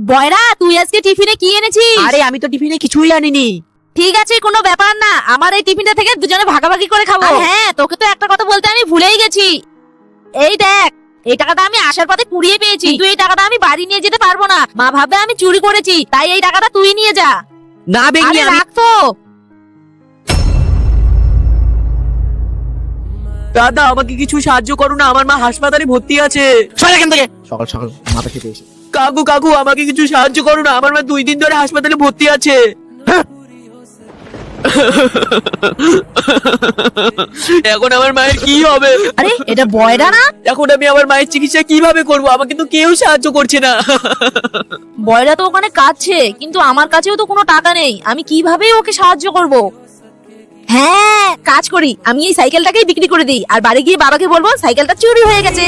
বয়রা, তুই আজকে টিফিনে কি এনেছিস? আরে আমি তো টিফিনে কিছুই আনিনি। ঠিক আছে, কোনো ব্যাপার না, আমার এই টিফিনটা থেকে দুজনে ভাগাভাগি করে খাবো। আর হ্যাঁ, তোকে তো একটা কথা বলতে আমি ভুলেই গেছি। এই দেখ, এই টাকাটা আমি আসার পথে কুড়িয়ে পেয়েছি, কিন্তু এই টাকাটা আমি বাড়ি নিয়ে যেতে পারবো না। মা ভাববে আমি চুরি করেছি, তাই এই টাকাটা তুই নিয়ে যা। না বেগনি, আরে আমি রাখ তো। দাদা আমাকে কিছু সাহায্য করো না, আমার মা হাসপাতালে ভর্তি আছে। সর এখান থেকে, সকাল সকাল মাথা খেতে এসে। কাকু কাকু আমাকে কিছু সাহায্য করো না, আমার মা 2 দিন ধরে হাসপাতালে ভর্তি আছে। এখন আমার মায়ের কি হবে? আরে এটা বয়রা না? এখন আমি আমার মায়ের চিকিৎসা কিভাবে করব? আমাকে তো কেউ সাহায্য করছে না। বয়রা তো ওখানে কাঁদছে, কিন্তু আমার কাছেও তো কোনো টাকা নেই, আমি কিভাবে ওকে সাহায্য করব? হ্যাঁ, কাজ করি, আমি এই সাইকেলটাকেই বিক্রি করে দিই, আর বাড়ি গিয়ে বাবাকে বলবো সাইকেলটা চুরি হয়ে গেছে।